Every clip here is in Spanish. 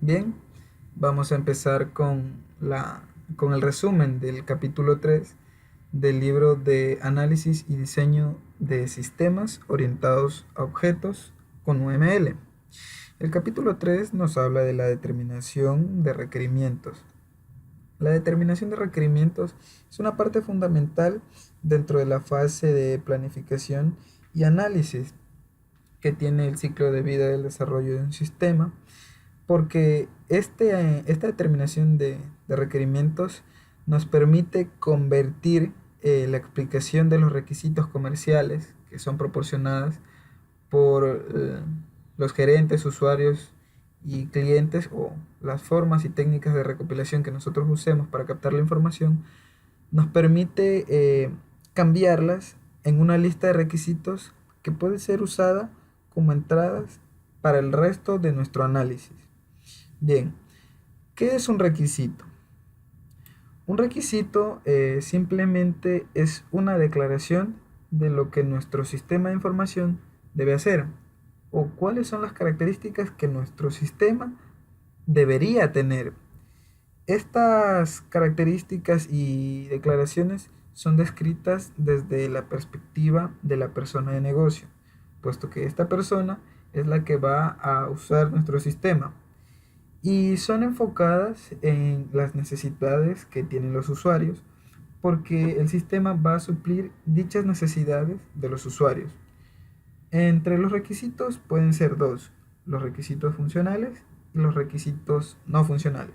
Bien, vamos a empezar con el resumen del capítulo 3 del libro de Análisis y Diseño de Sistemas Orientados a Objetos con UML. El capítulo 3 nos habla de la determinación de requerimientos. La determinación de requerimientos es una parte fundamental dentro de la fase de planificación y análisis que tiene el ciclo de vida del desarrollo de un sistema, porque esta determinación de requerimientos nos permite convertir la explicación de los requisitos comerciales que son proporcionadas por los gerentes, usuarios y clientes, o las formas y técnicas de recopilación que nosotros usemos para captar la información, nos permite cambiarlas en una lista de requisitos que puede ser usada como entradas para el resto de nuestro análisis. Bien, ¿qué es un requisito? Un requisito simplemente es una declaración de lo que nuestro sistema de información debe hacer, o cuáles son las características que nuestro sistema debería tener. Estas características y declaraciones son descritas desde la perspectiva de la persona de negocio, puesto que esta persona es la que va a usar nuestro sistema, y son enfocadas en las necesidades que tienen los usuarios, porque el sistema va a suplir dichas necesidades de los usuarios. Entre los requisitos pueden ser dos: los requisitos funcionales y los requisitos no funcionales.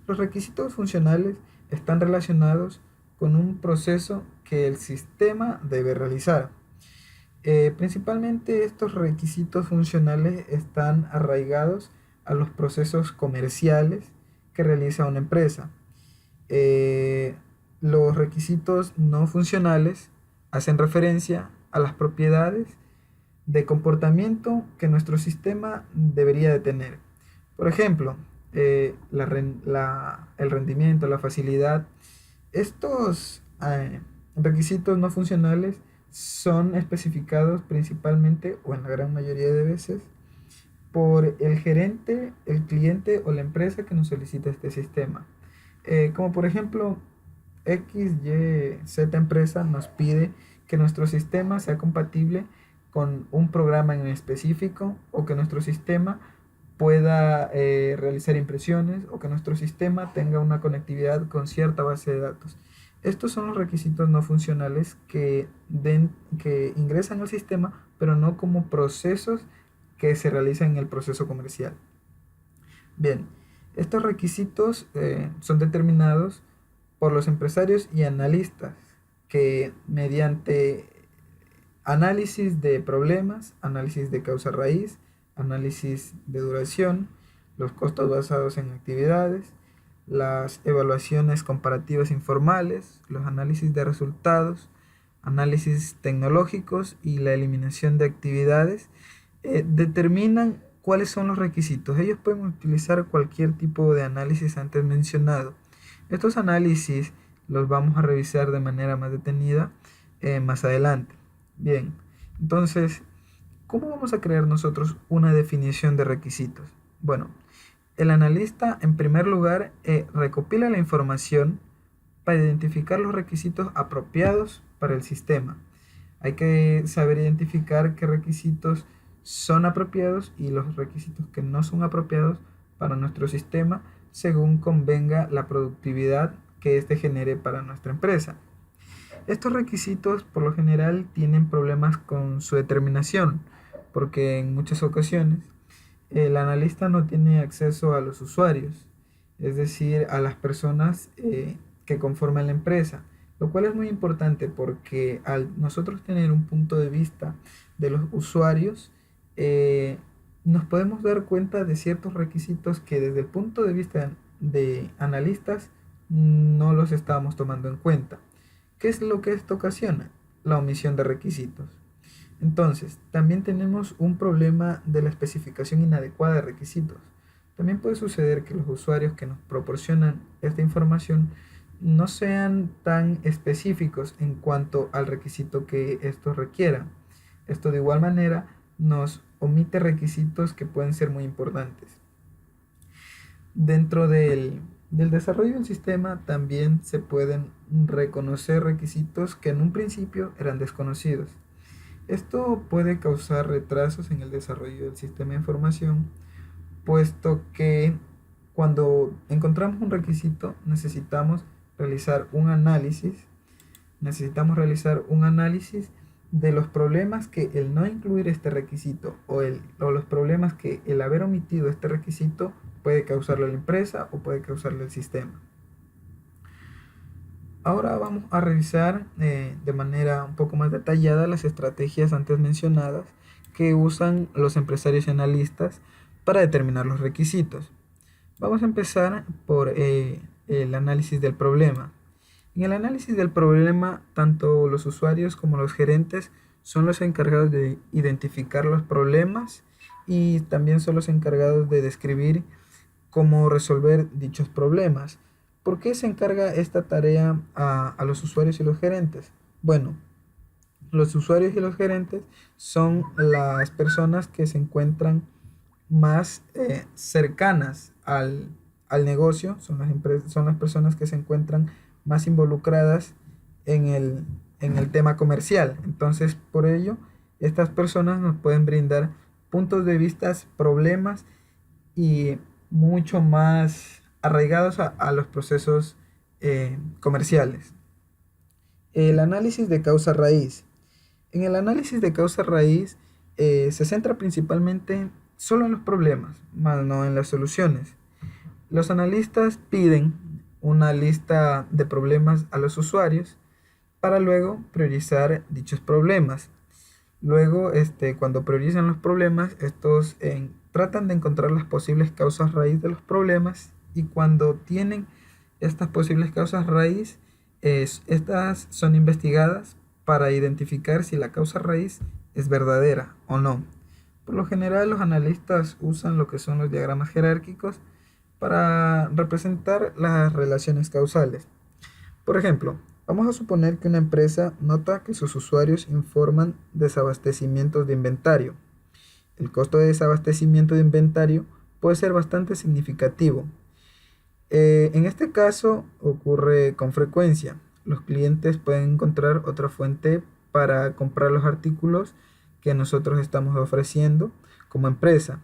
Los requisitos funcionales están relacionados con un proceso que el sistema debe realizar. Principalmente estos requisitos funcionales están arraigados a los procesos comerciales que realiza una empresa. Eh, los requisitos no funcionales hacen referencia a las propiedades de comportamiento que nuestro sistema debería de tener. Por ejemplo, el rendimiento, la facilidad. Estos requisitos no funcionales son especificados principalmente, o en la gran mayoría de veces, por el gerente, el cliente o la empresa que nos solicita este sistema. Como por ejemplo, X, Y, Z empresa nos pide que nuestro sistema sea compatible con un programa en específico, o que nuestro sistema pueda realizar impresiones, o que nuestro sistema tenga una conectividad con cierta base de datos. Estos son los requisitos no funcionales que ingresan al sistema, pero no como procesos que se realizan en el proceso comercial. Bien, estos requisitos son determinados por los empresarios y analistas, que mediante análisis de problemas, análisis de causa raíz, análisis de duración, los costos basados en actividades, las evaluaciones comparativas informales, los análisis de resultados, análisis tecnológicos y la eliminación de actividades, determinan cuáles son los requisitos. Ellos pueden utilizar cualquier tipo de análisis antes mencionado. Estos análisis los vamos a revisar de manera más detenida más adelante. Bien, entonces, ¿cómo vamos a crear nosotros una definición de requisitos? Bueno, el analista, en primer lugar, recopila la información para identificar los requisitos apropiados para el sistema. Hay que saber identificar qué requisitos son apropiados y los requisitos que no son apropiados para nuestro sistema, según convenga la productividad que éste genere para nuestra empresa. Estos requisitos por lo general tienen problemas con su determinación, porque en muchas ocasiones el analista no tiene acceso a los usuarios, es decir, a las personas que conforman la empresa, lo cual es muy importante, porque al nosotros tener un punto de vista de los usuarios, nos podemos dar cuenta de ciertos requisitos que desde el punto de vista de analistas no los estamos tomando en cuenta. ¿Qué es lo que esto ocasiona? La omisión de requisitos. Entonces, también tenemos un problema de la especificación inadecuada de requisitos. También puede suceder que los usuarios que nos proporcionan esta información no sean tan específicos en cuanto al requisito que estos requieran. Esto de igual manera nos omite requisitos que pueden ser muy importantes. Dentro del desarrollo del sistema también se pueden reconocer requisitos que en un principio eran desconocidos. Esto puede causar retrasos en el desarrollo del sistema de información, puesto que cuando encontramos un requisito realizar un análisis, necesitamos realizar un análisis de los problemas que el no incluir este requisito o los problemas que el haber omitido este requisito puede causarle a la empresa o puede causarle al sistema. Ahora vamos a revisar de manera un poco más detallada las estrategias antes mencionadas que usan los empresarios y analistas para determinar los requisitos. Vamos a empezar por el análisis del problema. En el análisis del problema, tanto los usuarios como los gerentes son los encargados de identificar los problemas y también son los encargados de describir cómo resolver dichos problemas. ¿Por qué se encarga esta tarea a los usuarios y los gerentes? Bueno, los usuarios y los gerentes son las personas que se encuentran más cercanas al negocio, son las personas que se encuentran más involucradas en el tema comercial. Entonces, por ello, estas personas nos pueden brindar puntos de vista, problemas y mucho más arraigados a los procesos comerciales. El análisis de causa raíz. En el análisis de causa raíz se centra principalmente solo en los problemas, más no en las soluciones. Los analistas piden una lista de problemas a los usuarios para luego priorizar dichos problemas. Luego, cuando priorizan los problemas, estos tratan de encontrar las posibles causas raíz de los problemas y cuando tienen estas posibles causas raíz, estas son investigadas para identificar si la causa raíz es verdadera o no. Por lo general, los analistas usan lo que son los diagramas jerárquicos para representar las relaciones causales. Por ejemplo, vamos a suponer que una empresa nota que sus usuarios informan desabastecimientos de inventario. El costo de desabastecimiento de inventario puede ser bastante significativo. En este caso ocurre con frecuencia. Los clientes pueden encontrar otra fuente para comprar los artículos que nosotros estamos ofreciendo como empresa.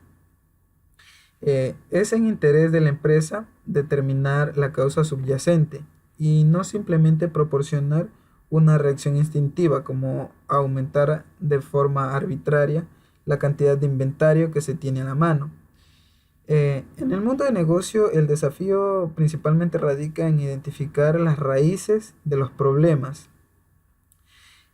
Es en interés de la empresa determinar la causa subyacente y no simplemente proporcionar una reacción instintiva como aumentar de forma arbitraria la cantidad de inventario que se tiene a la mano. En el mundo de negocio, el desafío principalmente radica en identificar las raíces de los problemas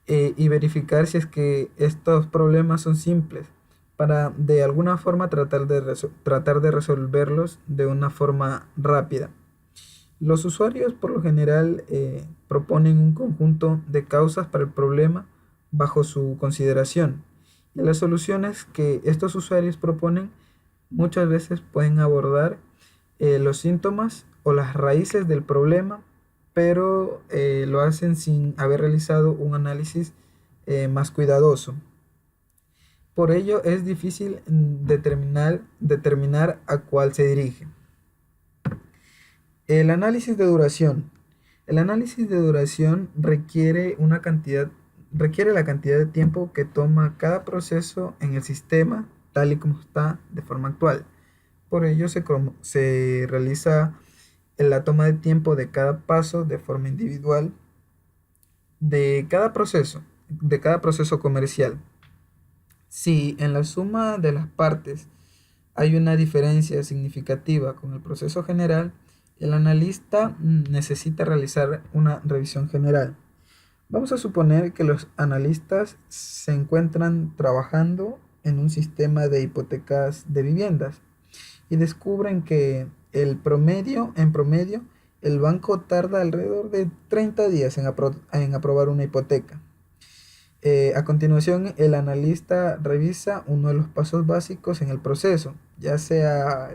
y verificar si es que estos problemas son simples para de alguna forma tratar de resolverlos de una forma rápida. Los usuarios por lo general proponen un conjunto de causas para el problema bajo su consideración y las soluciones que estos usuarios proponen muchas veces pueden abordar los síntomas o las raíces del problema, pero lo hacen sin haber realizado un análisis más cuidadoso. Por ello es difícil determinar a cuál se dirige. El análisis de duración. El análisis de duración requiere la cantidad de tiempo que toma cada proceso en el sistema tal y como está de forma actual. Por ello se realiza la toma de tiempo de cada paso de forma individual de cada proceso comercial. Si en la suma de las partes hay una diferencia significativa con el proceso general, el analista necesita realizar una revisión general. Vamos a suponer que los analistas se encuentran trabajando en un sistema de hipotecas de viviendas y descubren que en promedio, el banco tarda alrededor de 30 días en aprobar una hipoteca. A continuación, el analista revisa uno de los pasos básicos en el proceso, ya sea,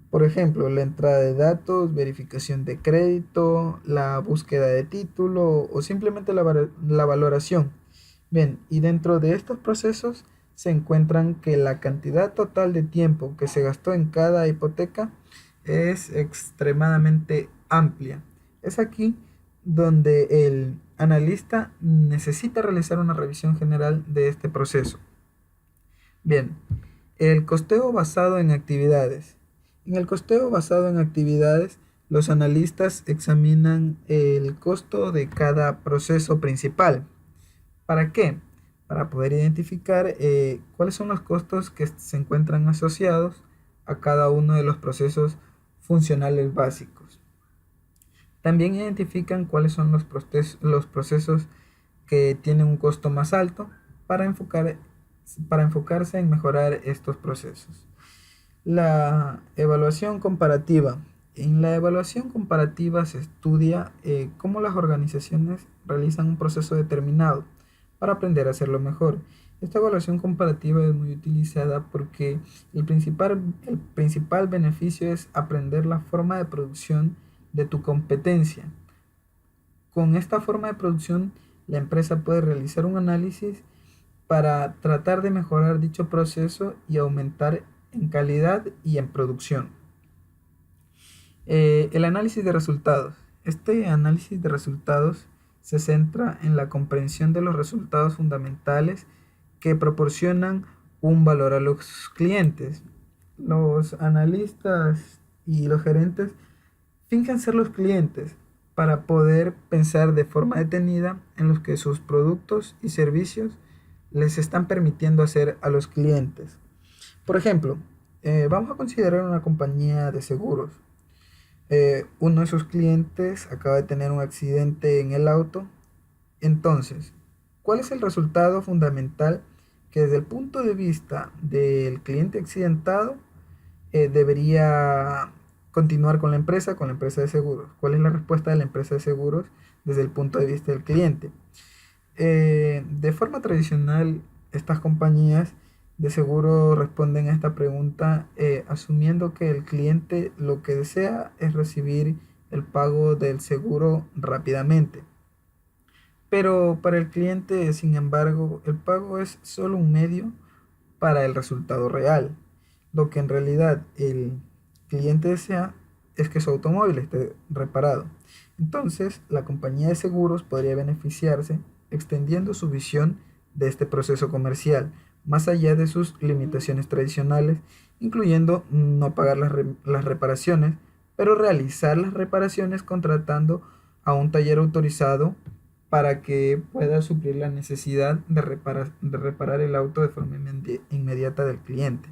por ejemplo, la entrada de datos, verificación de crédito, la búsqueda de título o simplemente la valoración. Bien, y dentro de estos procesos se encuentran que la cantidad total de tiempo que se gastó en cada hipoteca es extremadamente amplia. Es aquí donde el analista necesita realizar una revisión general de este proceso. Bien, el costeo basado en actividades. En el costeo basado en actividades, los analistas examinan el costo de cada proceso principal. ¿Para qué? Para poder identificar cuáles son los costos que se encuentran asociados a cada uno de los procesos funcionales básicos. También identifican cuáles son los procesos que tienen un costo más alto para enfocarse en mejorar estos procesos. La evaluación comparativa. En la evaluación comparativa se estudia cómo las organizaciones realizan un proceso determinado para aprender a hacerlo mejor. Esta evaluación comparativa es muy utilizada porque el principal beneficio es aprender la forma de producción de tu competencia. Con esta forma de producción, la empresa puede realizar un análisis para tratar de mejorar dicho proceso y aumentar en calidad y en producción. El análisis de resultados. Este análisis de resultados se centra en la comprensión de los resultados fundamentales que proporcionan un valor a los clientes. Los analistas y los gerentes fingen ser los clientes para poder pensar de forma detenida en los que sus productos y servicios les están permitiendo hacer a los clientes. Por ejemplo, vamos a considerar una compañía de seguros. Uno de sus clientes acaba de tener un accidente en el auto. Entonces, ¿cuál es el resultado fundamental que desde el punto de vista del cliente accidentado debería continuar con la empresa de seguros? ¿Cuál es la respuesta de la empresa de seguros desde el punto de vista del cliente? De forma tradicional, estas compañías de seguro responden a esta pregunta asumiendo que el cliente lo que desea es recibir el pago del seguro rápidamente. Pero para el cliente, sin embargo, el pago es solo un medio para el resultado real. Lo que en realidad el cliente desea es que su automóvil esté reparado. Entonces, la compañía de seguros podría beneficiarse extendiendo su visión de este proceso comercial más allá de sus limitaciones tradicionales, incluyendo no pagar las reparaciones, pero realizar las reparaciones contratando a un taller autorizado para que pueda suplir la necesidad de reparar el auto de forma inmediata del cliente.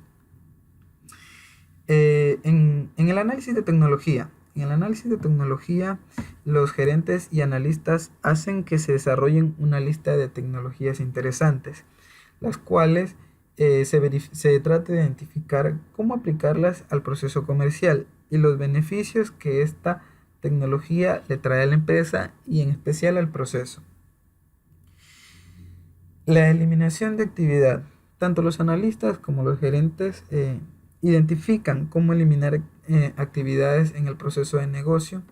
En el análisis de tecnología. En el análisis de tecnología, los gerentes y analistas hacen que se desarrollen una lista de tecnologías interesantes, las cuales se trata de identificar cómo aplicarlas al proceso comercial y los beneficios que esta tecnología le trae a la empresa y en especial al proceso. La eliminación de actividad. Tanto los analistas como los gerentes identifican cómo eliminar actividades en el proceso de negocio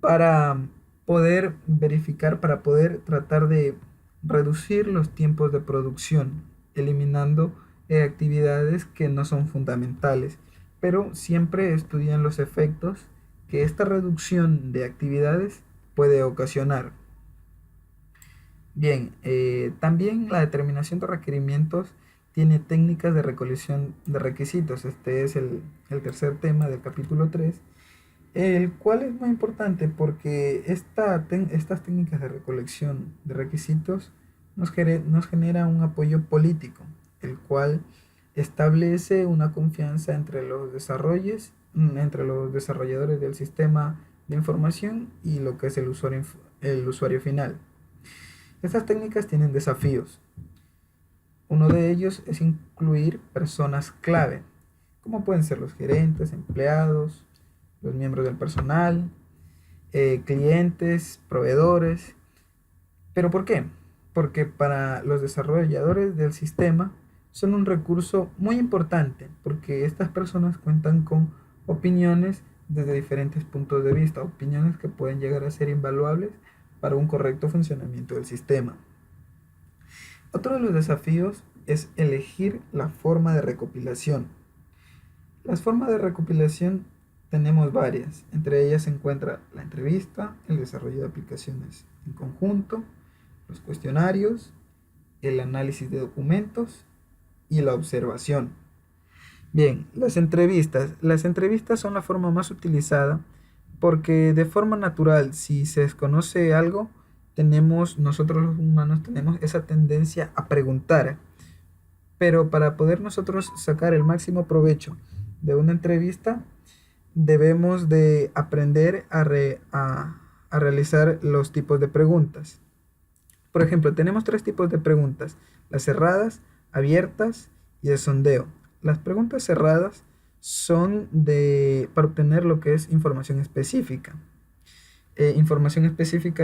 para poder verificar, para poder tratar de reducir los tiempos de producción, eliminando actividades que no son fundamentales, pero siempre estudian los efectos que esta reducción de actividades puede ocasionar. Bien, también la determinación de requerimientos tiene técnicas de recolección de requisitos. Este es el tercer tema del capítulo 3, el cual es muy importante porque estas técnicas de recolección de requisitos nos genera un apoyo político, el cual establece una confianza entre los desarrolladores del sistema de información y lo que es el usuario final. Estas técnicas tienen desafíos. Uno de ellos es incluir personas clave, como pueden ser los gerentes, empleados, los miembros del personal, clientes, proveedores. ¿Pero por qué? Porque para los desarrolladores del sistema son un recurso muy importante, porque estas personas cuentan con opiniones desde diferentes puntos de vista, opiniones que pueden llegar a ser invaluables para un correcto funcionamiento del sistema. Otro de los desafíos es elegir la forma de recopilación. Las formas de recopilación tenemos varias. Entre ellas se encuentra la entrevista, el desarrollo de aplicaciones en conjunto, los cuestionarios, el análisis de documentos y la observación. Bien, las entrevistas. Las entrevistas son la forma más utilizada porque de forma natural, si se desconoce algo, nosotros los humanos tenemos esa tendencia a preguntar. Pero para poder nosotros sacar el máximo provecho de una entrevista, debemos de aprender a realizar los tipos de preguntas. Por ejemplo, tenemos tres tipos de preguntas: las cerradas, abiertas y de sondeo. Las preguntas cerradas son para obtener lo que es información específica de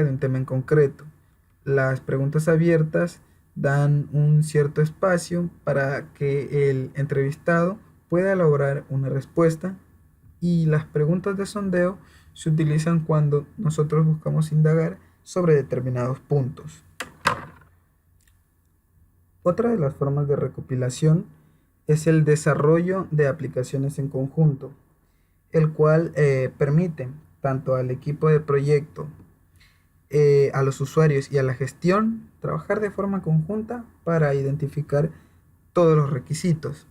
un tema en concreto. Las preguntas abiertas dan un cierto espacio para que el entrevistado pueda elaborar una respuesta, y las preguntas de sondeo se utilizan cuando nosotros buscamos indagar sobre determinados puntos. Otra de las formas de recopilación es el desarrollo de aplicaciones en conjunto, el cual permite tanto al equipo de proyecto, a los usuarios y a la gestión trabajar de forma conjunta para identificar todos los requisitos.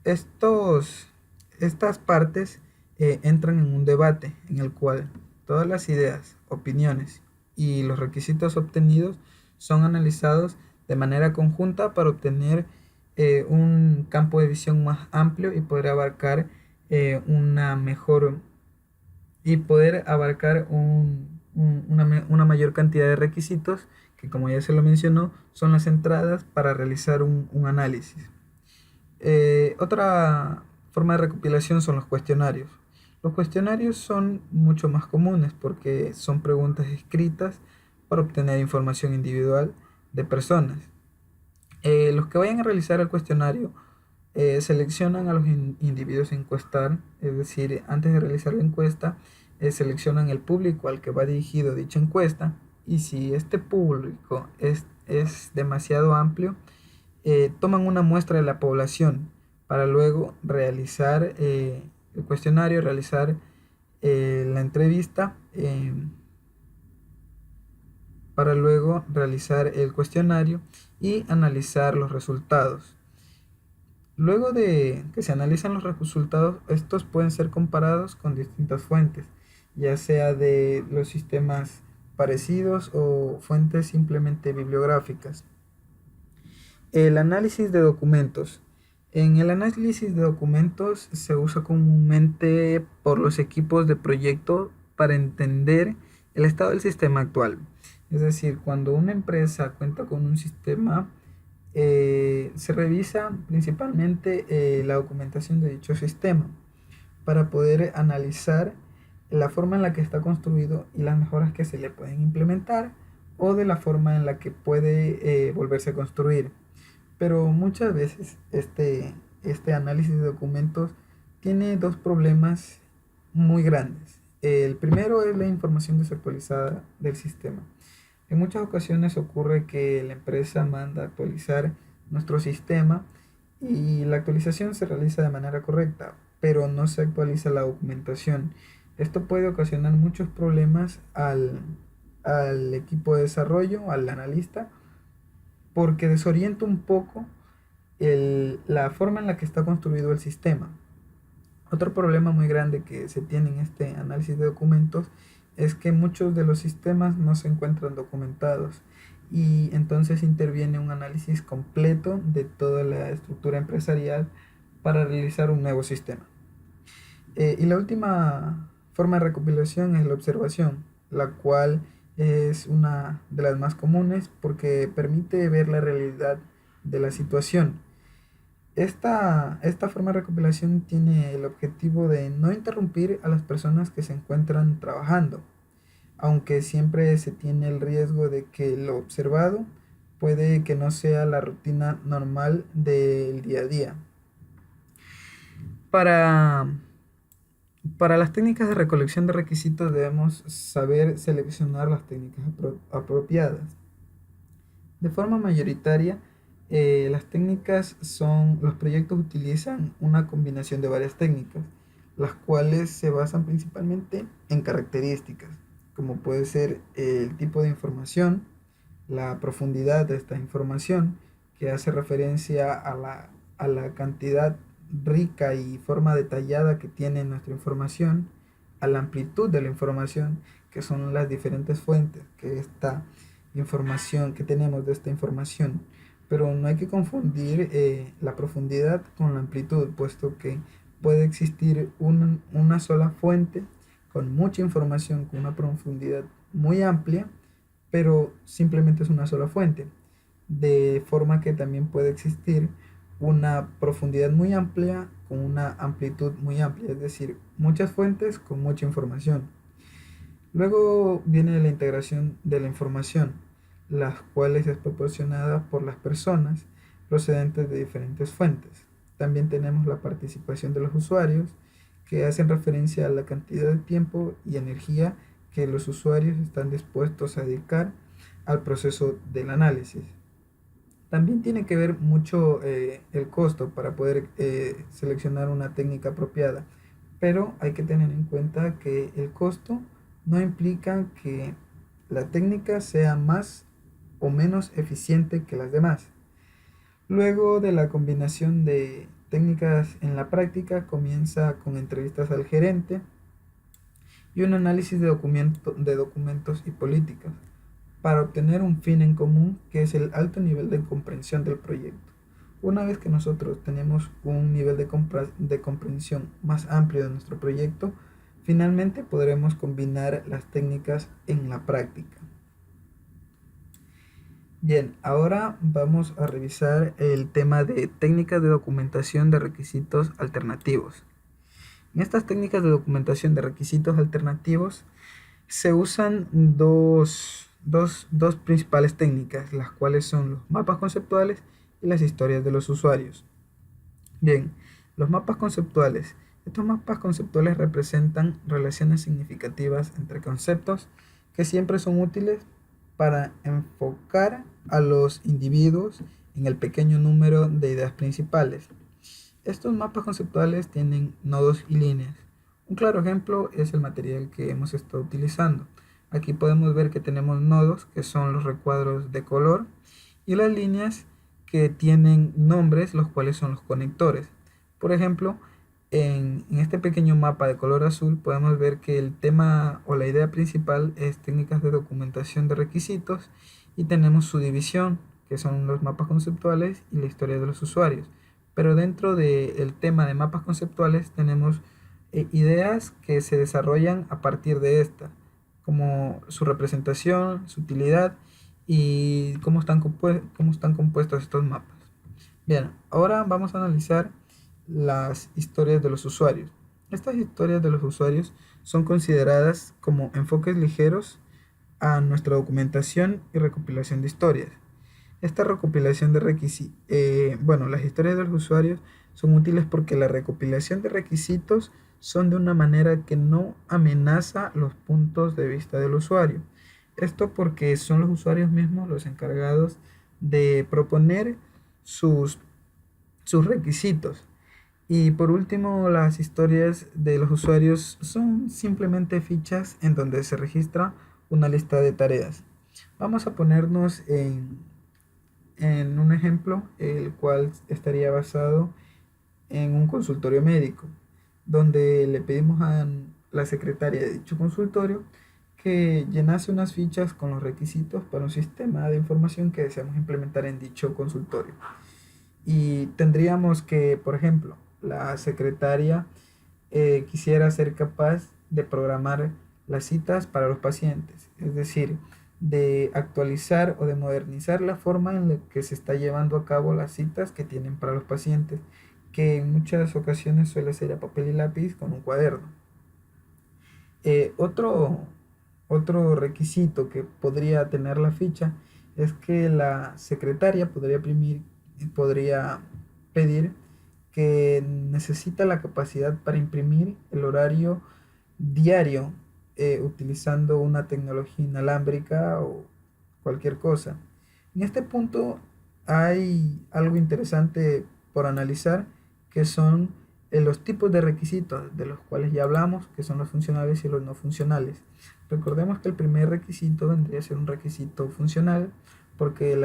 Estas partes entran en un debate en el cual todas las ideas, opiniones y los requisitos obtenidos son analizados de manera conjunta para obtener un campo de visión más amplio y poder abarcar una mejor y poder abarcar una mayor cantidad de requisitos que, como ya se lo mencionó, son las entradas para realizar un análisis. Otra forma de recopilación son los cuestionarios. Los cuestionarios son mucho más comunes porque son preguntas escritas para obtener información individual de personas. Los que vayan a realizar el cuestionario seleccionan a los individuos a encuestar, es decir, antes de realizar la encuesta, seleccionan el público al que va dirigido dicha encuesta, y si este público es demasiado amplio, toman una muestra de la población para luego realizar el cuestionario, realizar la entrevista, para luego realizar el cuestionario y analizar los resultados. Luego de que se analizan los resultados, estos pueden ser comparados con distintas fuentes, ya sea de los sistemas parecidos o fuentes simplemente bibliográficas. El análisis de documentos. En el análisis de documentos se usa comúnmente por los equipos de proyecto para entender el estado del sistema actual. Es decir, cuando una empresa cuenta con un sistema, se revisa principalmente la documentación de dicho sistema para poder analizar la forma en la que está construido y las mejoras que se le pueden implementar, o de la forma en la que puede volverse a construir. Pero muchas veces este análisis de documentos tiene dos problemas muy grandes. El primero es la información desactualizada del sistema. En muchas ocasiones ocurre que la empresa manda actualizar nuestro sistema y la actualización se realiza de manera correcta, pero no se actualiza la documentación. Esto puede ocasionar muchos problemas al equipo de desarrollo, al analista, porque desorienta un poco la forma en la que está construido el sistema. Otro problema muy grande que se tiene en este análisis de documentos es que muchos de los sistemas no se encuentran documentados, y entonces interviene un análisis completo de toda la estructura empresarial para realizar un nuevo sistema. Y la última forma de recopilación es la observación, la cual es una de las más comunes porque permite ver la realidad de la situación. Esta forma de recopilación tiene el objetivo de no interrumpir a las personas que se encuentran trabajando, aunque siempre se tiene el riesgo de que lo observado puede que no sea la rutina normal del día a día. Para las técnicas de recolección de requisitos debemos saber seleccionar las técnicas apropiadas. De forma mayoritaria, Los proyectos utilizan una combinación de varias técnicas, las cuales se basan principalmente en características, como puede ser el tipo de información, la profundidad de esta información, que hace referencia a la cantidad rica y forma detallada que tiene nuestra información, a la amplitud de la información, que son las diferentes fuentes que tenemos de esta información. Pero no hay que confundir la profundidad con la amplitud, puesto que puede existir una sola fuente con mucha información, con una profundidad muy amplia, pero simplemente es una sola fuente. De forma que también puede existir una profundidad muy amplia con una amplitud muy amplia, es decir, muchas fuentes con mucha información. Luego viene la integración de la información, las cuales es proporcionada por las personas procedentes de diferentes fuentes. También tenemos la participación de los usuarios, que hacen referencia a la cantidad de tiempo y energía que los usuarios están dispuestos a dedicar al proceso del análisis. También tiene que ver mucho el costo para poder seleccionar una técnica apropiada, pero hay que tener en cuenta que el costo no implica que la técnica sea más o menos eficiente que las demás. Luego de la combinación de técnicas en la práctica, comienza con entrevistas al gerente y un análisis de documentos y políticas para obtener un fin en común, que es el alto nivel de comprensión del proyecto. Una vez que nosotros tenemos un nivel de comprensión más amplio de nuestro proyecto, finalmente podremos combinar las técnicas en la práctica. Bien, ahora vamos a revisar el tema de técnicas de documentación de requisitos alternativos. En estas técnicas de documentación de requisitos alternativos se usan dos principales técnicas, las cuales son los mapas conceptuales y las historias de los usuarios. Bien, los mapas conceptuales. Estos mapas conceptuales representan relaciones significativas entre conceptos que siempre son útiles para enfocar a los individuos en el pequeño número de ideas principales. Estos mapas conceptuales tienen nodos y líneas. Un claro ejemplo es el material que hemos estado utilizando. Aquí podemos ver que tenemos nodos, que son los recuadros de color, y las líneas que tienen nombres, los cuales son los conectores. Por ejemplo, en este pequeño mapa de color azul podemos ver que el tema o la idea principal es técnicas de documentación de requisitos, y tenemos su división, que son los mapas conceptuales y la historia de los usuarios. Pero dentro del tema de mapas conceptuales tenemos ideas que se desarrollan a partir de esta, como su representación, su utilidad y cómo están compuestos estos mapas. Bien, ahora vamos a analizar las historias de los usuarios. Estas historias de los usuarios son consideradas como enfoques ligeros a nuestra documentación y recopilación de historias. Esta recopilación de requisitos, las historias de los usuarios son útiles porque la recopilación de requisitos son de una manera que no amenaza los puntos de vista del usuario. Esto porque son los usuarios mismos los encargados de proponer sus, sus requisitos. Y por último, las historias de los usuarios son simplemente fichas en donde se registra una lista de tareas. Vamos a ponernos en un ejemplo, el cual estaría basado en un consultorio médico, donde le pedimos a la secretaria de dicho consultorio que llenase unas fichas con los requisitos para un sistema de información que deseamos implementar en dicho consultorio. Y tendríamos que, por ejemplo, la secretaria quisiera ser capaz de programar las citas para los pacientes, es decir, de actualizar o de modernizar la forma en la que se está llevando a cabo las citas que tienen para los pacientes, que en muchas ocasiones suele ser a papel y lápiz con un cuaderno. Eh, otro, Otro requisito que podría tener la ficha es que la secretaria podría pedir que necesita la capacidad para imprimir el horario diario utilizando una tecnología inalámbrica o cualquier cosa. En este punto hay algo interesante por analizar, que son los tipos de requisitos de los cuales ya hablamos, que son los funcionales y los no funcionales. Recordemos que el primer requisito vendría a ser un requisito funcional, porque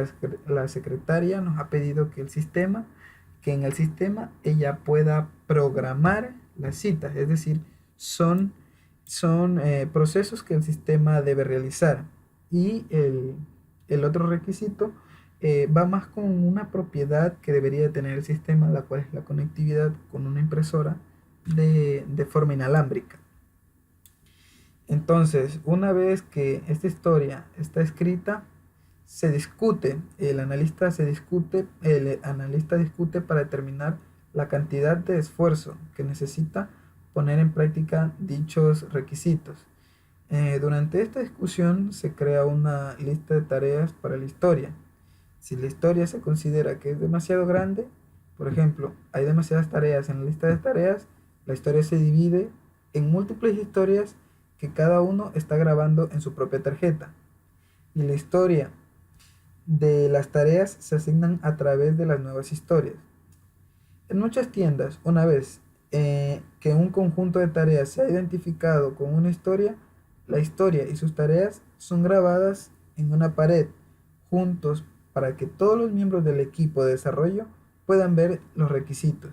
la secretaria nos ha pedido que en el sistema ella pueda programar las citas, es decir, son procesos que el sistema debe realizar. Y el otro requisito va más con una propiedad que debería tener el sistema, la cual es la conectividad con una impresora de forma inalámbrica. Entonces, una vez que esta historia está escrita, el analista discute para determinar la cantidad de esfuerzo que necesita poner en práctica dichos requisitos. Durante esta discusión se crea una lista de tareas para la historia. Si la historia se considera que es demasiado grande, por ejemplo, hay demasiadas tareas en la lista de tareas, la historia se divide en múltiples historias que cada uno está grabando en su propia tarjeta. Y la historia de las tareas se asignan a través de las nuevas historias. En muchas tiendas, una vez que un conjunto de tareas se ha identificado con una historia, la historia y sus tareas son grabadas en una pared juntos para que todos los miembros del equipo de desarrollo puedan ver los requisitos.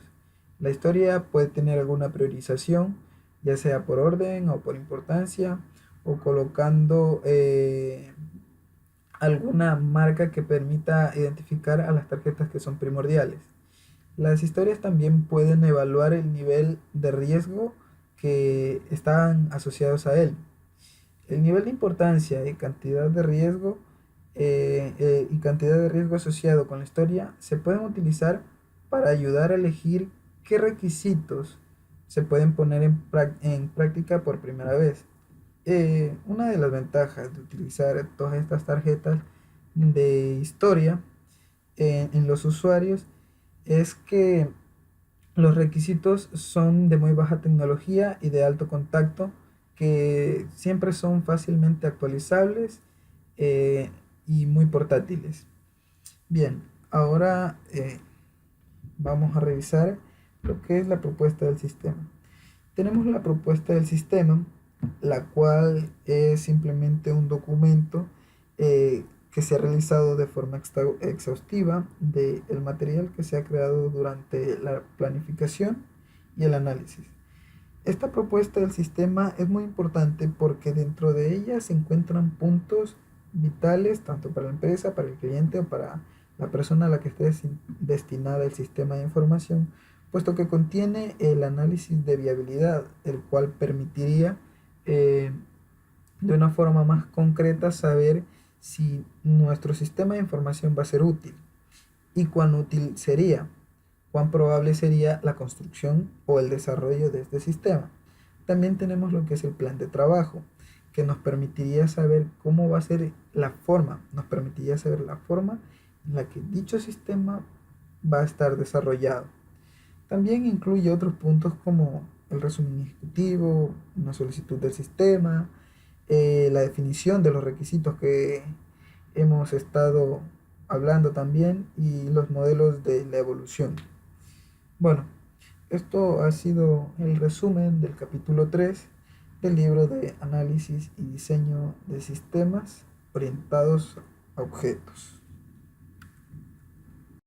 La historia puede tener alguna priorización, ya sea por orden o por importancia, o colocando alguna marca que permita identificar a las tarjetas que son primordiales. Las historias también pueden evaluar el nivel de riesgo que están asociados a él. El nivel de importancia y cantidad de riesgo asociado con la historia se pueden utilizar para ayudar a elegir qué requisitos se pueden poner en práctica por primera vez. Una de las ventajas de utilizar todas estas tarjetas de historia en los usuarios es que los requisitos son de muy baja tecnología y de alto contacto, que siempre son fácilmente actualizables y muy portátiles. Bien, ahora vamos a revisar lo que es la propuesta del sistema. Tenemos la propuesta del sistema, la cual es simplemente un documento que se ha realizado de forma exhaustiva del material que se ha creado durante la planificación y el análisis. Esta propuesta del sistema es muy importante porque dentro de ella se encuentran puntos vitales tanto para la empresa, para el cliente o para la persona a la que esté destinada el sistema de información, puesto que contiene el análisis de viabilidad, el cual permitiría de una forma más concreta saber si nuestro sistema de información va a ser útil y cuán útil sería, cuán probable sería la construcción o el desarrollo de este sistema. También tenemos lo que es el plan de trabajo, que nos permitiría saber cómo va a ser nos permitiría saber la forma en la que dicho sistema va a estar desarrollado. También incluye otros puntos como el resumen ejecutivo, una solicitud del sistema, la definición de los requisitos que hemos estado hablando también y los modelos de la evolución. Bueno, esto ha sido el resumen del capítulo 3 del libro de análisis y diseño de sistemas orientados a objetos.